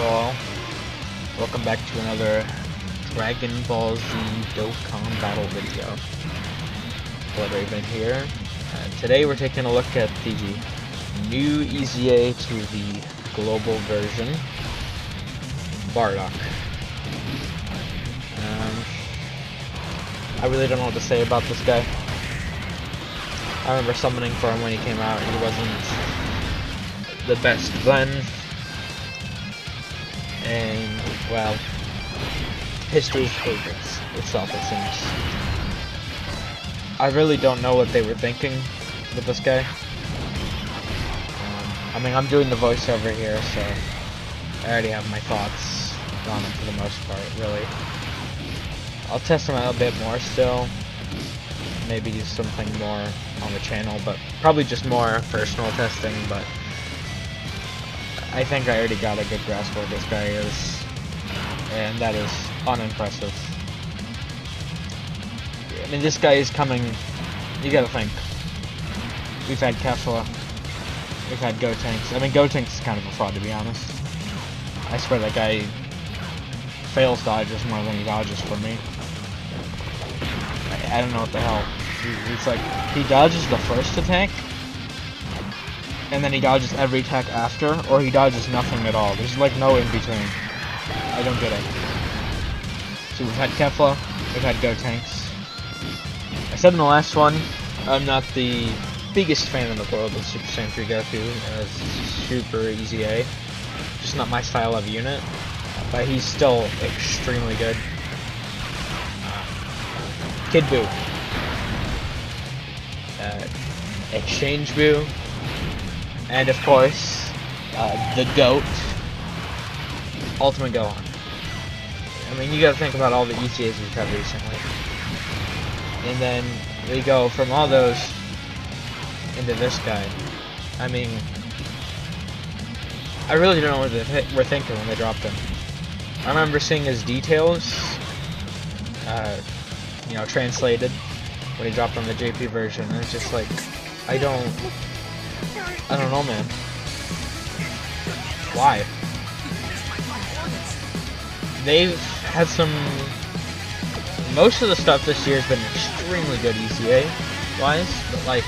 all. Welcome back to another Dragon Ball Z Dokkan battle video. BloodRaven here. Today we're taking a look at the new EZA to the global version, Bardock. I really don't know what to say about this guy. I remember summoning for him when he came out. He wasn't the best then. And, well, history repeats itself, it seems. I really don't know what they were thinking with this guy. I mean, I'm doing the voiceover here, so I already have my thoughts on him for the most part, really. I'll test him out a bit more still. Maybe do something more on the channel, but probably just more personal testing, but I think I already got a good grasp of what this guy is, and that is unimpressive. I mean, this guy is coming, you gotta think, we've had Kefla, we've had Gotenks. I mean, Gotenks is kind of a fraud, to be honest. I swear that guy fails dodges more than he dodges for me. I don't know what the hell. It's like, he dodges the first attack, and then he dodges every attack after, or he dodges nothing at all. There's like no in between. I don't get it. So we've had Kefla, we've had Gotenks. I said in the last one, I'm not the biggest fan in the world of Super Saiyan 3 Goku as Super EZA. Just not my style of unit, but he's still extremely good. Kid Buu. Exchange Buu. And of course, the GOAT, Ultimate Gohan. I mean, you gotta think about all the EZAs we've had recently. And then we go from all those into this guy. I mean, I really don't know what they were thinking when they dropped him. I remember seeing his details, you know, translated when he dropped on the JP version, and it's just like, I don't know, man. Why? They've had some... Most of the stuff this year has been extremely good EZA-wise, but like,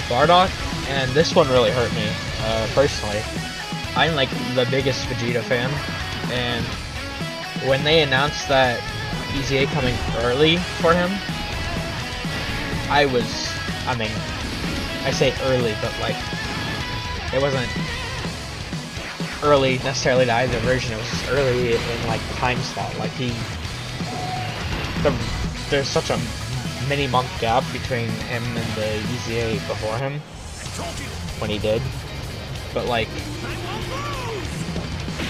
Bardock, and this one really hurt me, personally. I'm like the biggest Vegeta fan, and when they announced that EZA coming early for him, I mean, I say early, but like, it wasn't early necessarily to either version, it was just early in like time slot. Like there's such a mini month gap between him and the EZA before him, when he did. But like,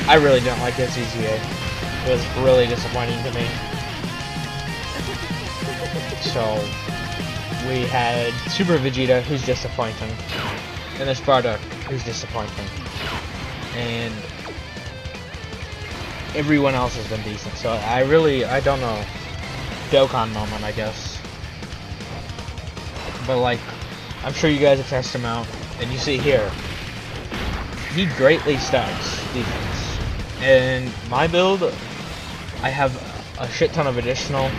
I really don't like this EZA. It was really disappointing to me. So, we had Super Vegeta, who's disappointing, and there's Bardock, who's disappointing, and everyone else has been decent. So I don't know, Dokkan moment, I guess. But like, I'm sure you guys have tested him out, and you see here, he greatly stacks defense. And my build, I have a shit ton of additional,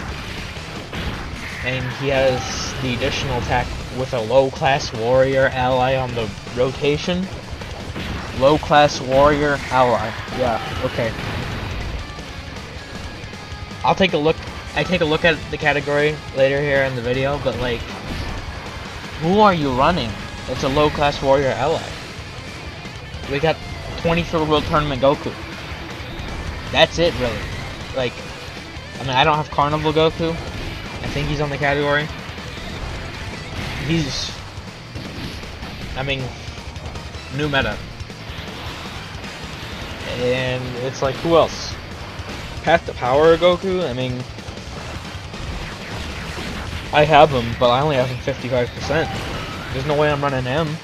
and he has the additional attack with a low-class warrior ally on the rotation. Low-class warrior ally. Yeah, okay. I'll take a look. I take a look at the category later here in the video, but like, who are you running? It's a low-class warrior ally. We got 23rd World Tournament Goku. That's it, really. Like, I mean, I don't have Carnival Goku. I think he's on the category. He's, I mean, new meta. And it's like, who else? Path to Power Goku? I mean, I have him, but I only have him 55%. There's no way I'm running him.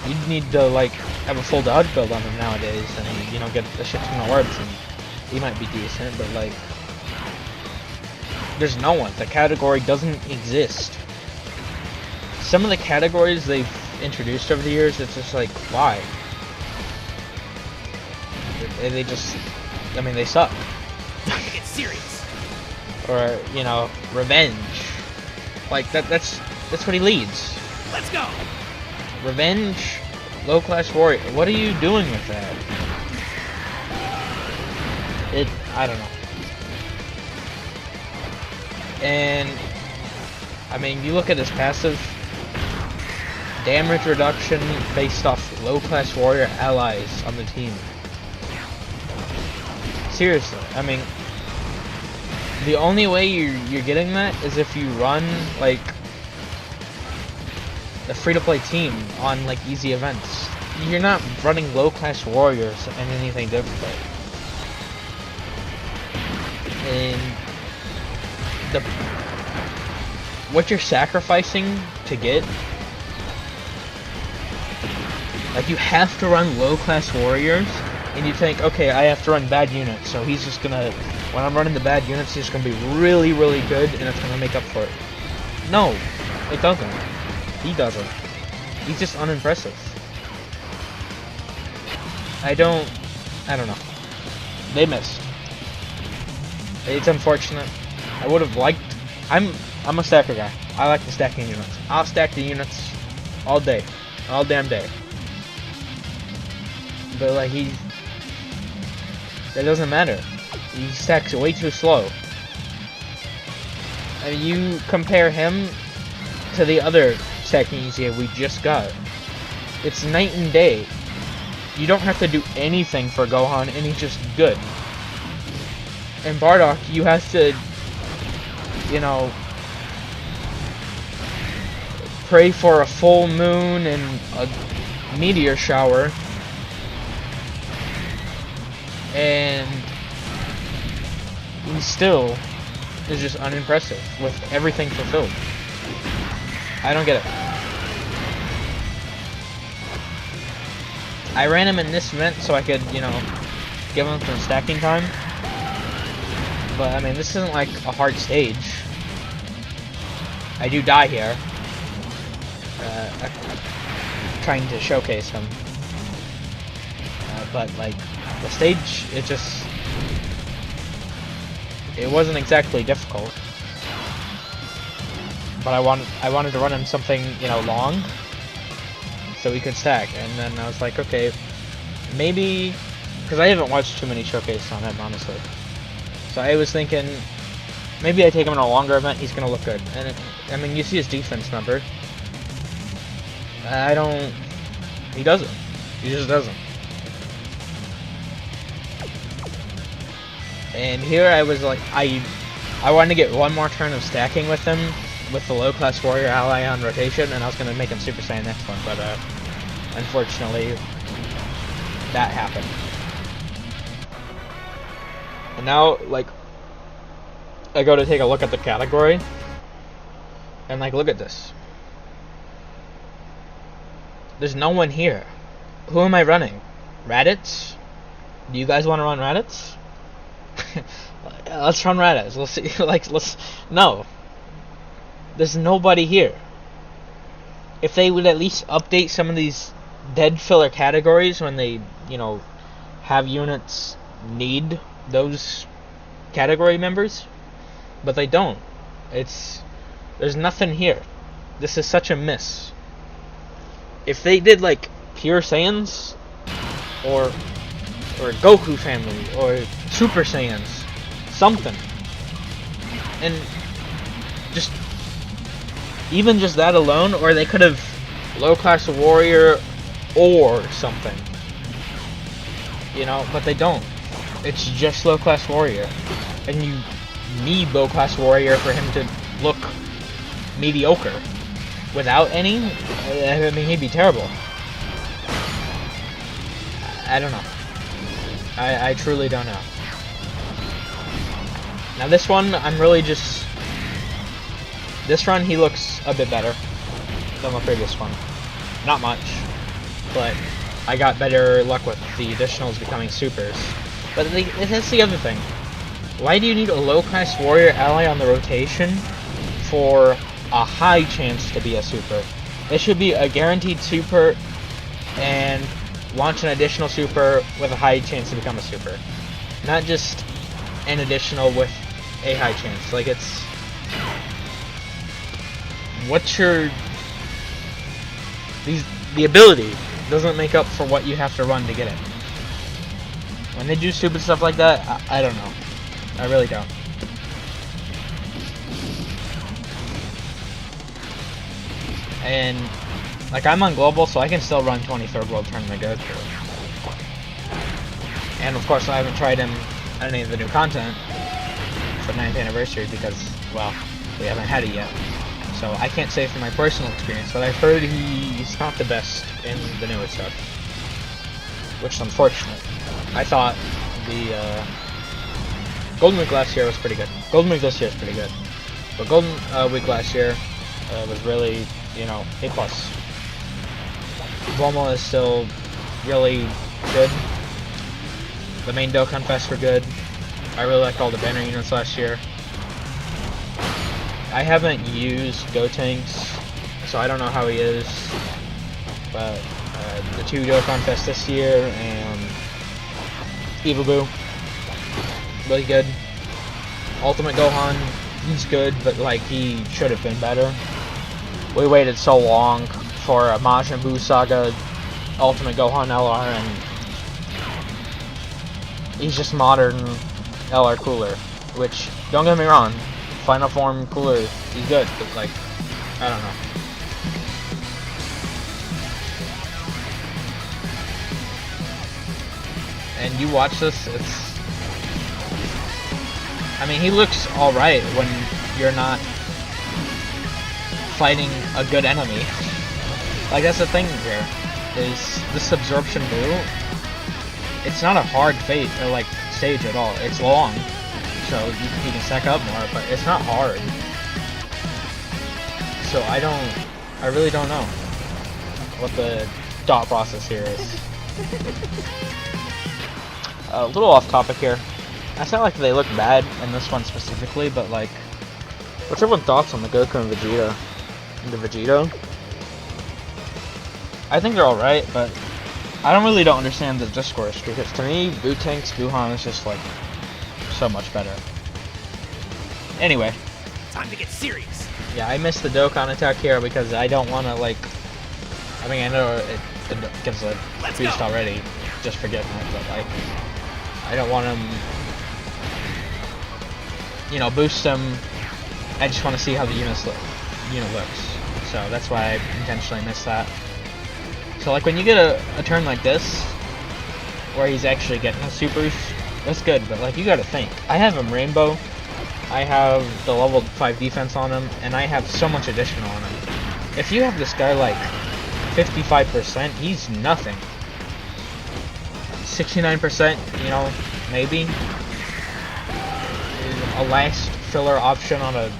You need to, like, have a full dodge build on him nowadays, and, you know, get a shit ton of orbs, and he might be decent, but, like, there's no one. The category doesn't exist. Some of the categories they've introduced over the years, it's just like, why? They just, I mean, they suck. Time to get serious. Or, you know, revenge. Like, that's what he leads. Let's go. Revenge, low class warrior. What are you doing with that? I don't know. And, I mean, you look at his passive. Damage reduction based off low class warrior allies on the team. Seriously, I mean, the only way you're getting that is if you run like a free-to-play team on like easy events. You're not running low class warriors and anything difficult. And what you're sacrificing to get, like, you have to run low-class warriors, and you think, okay, I have to run bad units, so he's just gonna, when I'm running the bad units, he's gonna be really, really good, and it's gonna make up for it. No, it doesn't. He doesn't. He's just unimpressive. I don't know. They missed. It's unfortunate. I would have liked, I'm a stacker guy. I like the stacking units. I'll stack the units all day. All damn day. But like that doesn't matter. He stacks way too slow. I mean, you compare him to the other stacking EZA we just got. It's night and day. You don't have to do anything for Gohan, and he's just good. And Bardock, you have to, you know, pray for a full moon and a meteor shower. And he still is just unimpressive with everything fulfilled. I don't get it. I ran him in this event so I could, you know, give him some stacking time. But, I mean, this isn't like a hard stage. I do die here. I'm trying to showcase him. But, like, the stage, it wasn't exactly difficult. But I wanted to run him something, you know, long, so we could stack. And then I was like, okay, maybe, because I haven't watched too many showcases on him, honestly. So I was thinking, maybe I take him in a longer event, he's gonna look good. And I mean, you see his defense number. He doesn't. He just doesn't. And here I was like, I wanted to get one more turn of stacking with him, with the low class warrior ally on rotation, and I was going to make him Super Saiyan next one, but unfortunately, that happened. And now, like, I go to take a look at the category, and like, look at this. There's no one here. Who am I running? Raditz? Do you guys want to run Raditz? Let's run Raditz. Let's see. No. There's nobody here. If they would at least update some of these dead filler categories when they, you know, have units need those category members, but they don't. There's nothing here. This is such a miss. If they did like Pure Saiyans or Goku family or Super Saiyans, something, and just even just that alone, or they could have low class warrior or something, you know, but they don't. It's just low class warrior, and you need low class warrior for him to look mediocre. Without any, I mean, he'd be terrible. I don't know. I truly don't know. Now this one, I'm really just... This run, he looks a bit better than the previous one. Not much, but I got better luck with the additionals becoming supers. But that's the other thing. Why do you need a low-class warrior ally on the rotation for a high chance to be a super? It should be a guaranteed super and launch an additional super with a high chance to become a super. Not just an additional with a high chance. Like, it's... What's your... The ability doesn't make up for what you have to run to get it. When they do stupid stuff like that, I don't know. I really don't. And, like, I'm on global, so I can still run 23rd World Tournament Goku. And, of course, I haven't tried him on any of the new content for 9th anniversary because, well, we haven't had it yet. So I can't say from my personal experience, but I've heard he's not the best in the newer stuff. Which is unfortunate. I thought the Golden Week last year was pretty good. Golden Week this year is pretty good. But Golden Week last year was really, you know, A+. Bulma is still really good. The main Dokkan Fest were good. I really liked all the banner units last year. I haven't used Gotenks, so I don't know how he is. But the 2 Dokkan Fest this year and Evil really good. Ultimate Gohan, he's good, but like he should have been better. We waited so long for a Majin Buu Saga Ultimate Gohan LR, and he's just modern LR cooler. Which, don't get me wrong, Final Form cooler, he's good, but like, I don't know. And you watch this, it's... I mean, he looks alright when you're not fighting a good enemy. Like, that's the thing here, is this Absorption Buu, it's not a hard fate, or like, stage at all. It's long, so you can stack up more, but it's not hard. So I really don't know what the thought process here is. A little off topic here. It's not like they look bad in this one specifically, but like, what's everyone's thoughts on the Goku and Vegeta? And the Vegeta? I think they're alright, but I don't understand the discourse, because to me, Buu-Tank's Buhan is just like, so much better. Anyway. Time to get serious. Yeah, I missed the Dokkan attack here because I don't want to like, I mean, I know it gives a boost already, just for getting it, but like, I don't want him, you know, boost him. I just want to see how the unit looks. So that's why I intentionally missed that. So like when you get a turn like this, where he's actually getting his supers, that's good, but like you gotta think. I have him Rainbow, I have the level 5 defense on him, and I have so much additional on him. If you have this guy like 55%, he's nothing. 69%, you know, maybe. A last filler option on a...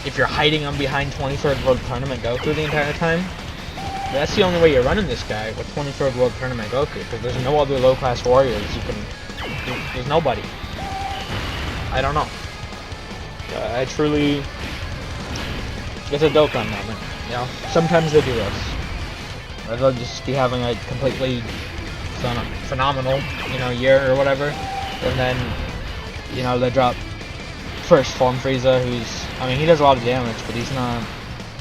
if you're hiding him behind 23rd World Tournament Goku the entire time, that's the only way you're running this guy, with 23rd World Tournament Goku, because there's no other low-class warriors you can... There's nobody. I don't know. I truly... It's a Dokkan moment, you know? Sometimes they do this. Or they'll just be having a completely phenomenal, you know, year or whatever, and then, you know, they drop first form Frieza, who's, I mean, he does a lot of damage, but he doesn't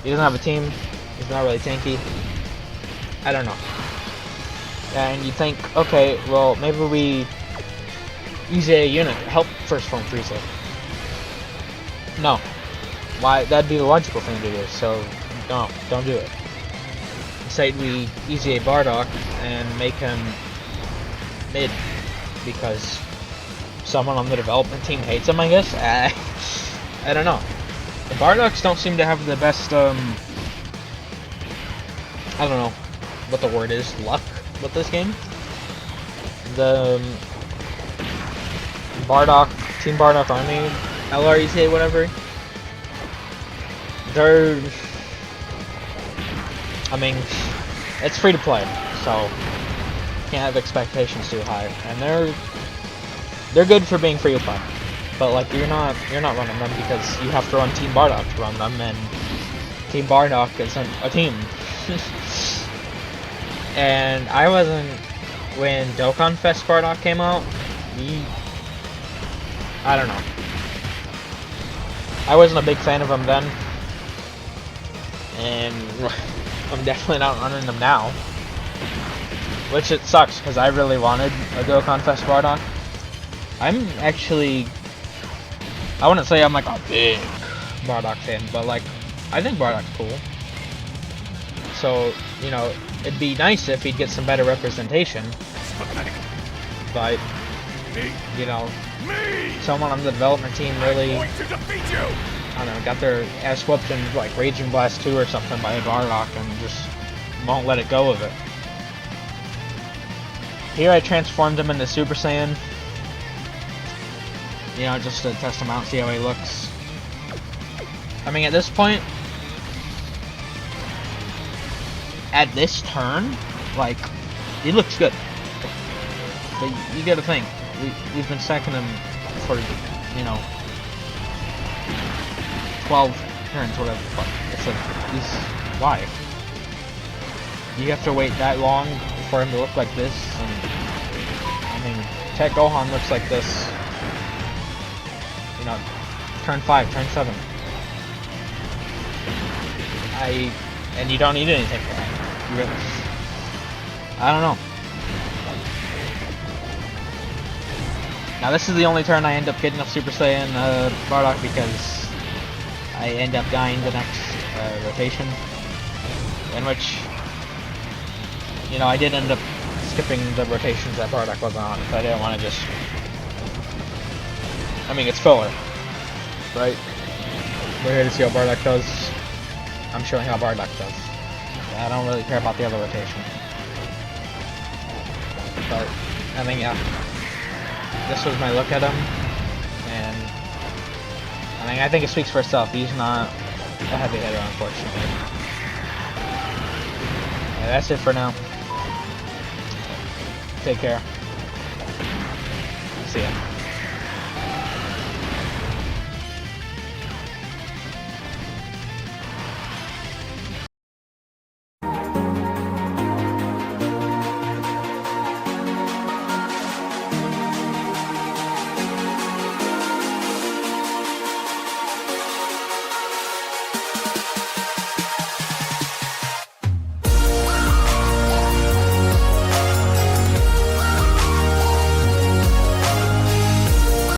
have a team, he's not really tanky. I don't know. And you think, okay, well, maybe we use a unit to help first form Frieza. No. Why? That'd be the logical thing to do, so no, don't do it. Instead, we EZA Bardock and make him mid, because someone on the development team hates him, I guess? I don't know. The Bardocks don't seem to have the best, I don't know what the word is, luck with this game. The Bardock, Team Bardock Army, LRETA, whatever, they're, I mean, it's free to play, so can't have expectations too high, and they're good for being free to play, but like you're not running them because you have to run Team Bardock to run them, and Team Bardock isn't a team. And I wasn't when Dokkan Fest Bardock came out. I don't know. I wasn't a big fan of him then, and I'm definitely not running him now. Which it sucks because I really wanted a Dokkan Fest Bardock. I'm actually, I wouldn't say I'm like a big Bardock fan, but like I think Bardock's cool. So you know, it'd be nice if he'd get some better representation. But you know, someone on the development team really, I don't know, got their ass whooped in like Raging Blast 2 or something by Bardock and just won't let it go of it. Here I transformed him into Super Saiyan. You know, just to test him out, see how he looks. I mean, at this point, at this turn, like, he looks good. But you gotta think, we've been stacking him for, you know, 12 turns, whatever the fuck. It's like, why? You have to wait that long for him to look like this, and, I mean, Tech Gohan looks like this, you know, turn 5, turn 7. And you don't need anything for that. You really, I don't know. Now this is the only turn I end up getting a Super Saiyan Bardock because I end up dying the next rotation, in which, you know, I did end up skipping the rotations that Bardock wasn't on, so I didn't want to just, I mean, it's filler, right? We're here to see how Bardock does. I'm showing how Bardock does. I don't really care about the other rotation. But, I mean, yeah. This was my look at him, and I mean, I think it speaks for itself. He's not a heavy hitter, unfortunately. Yeah, that's it for now. Take care. See ya.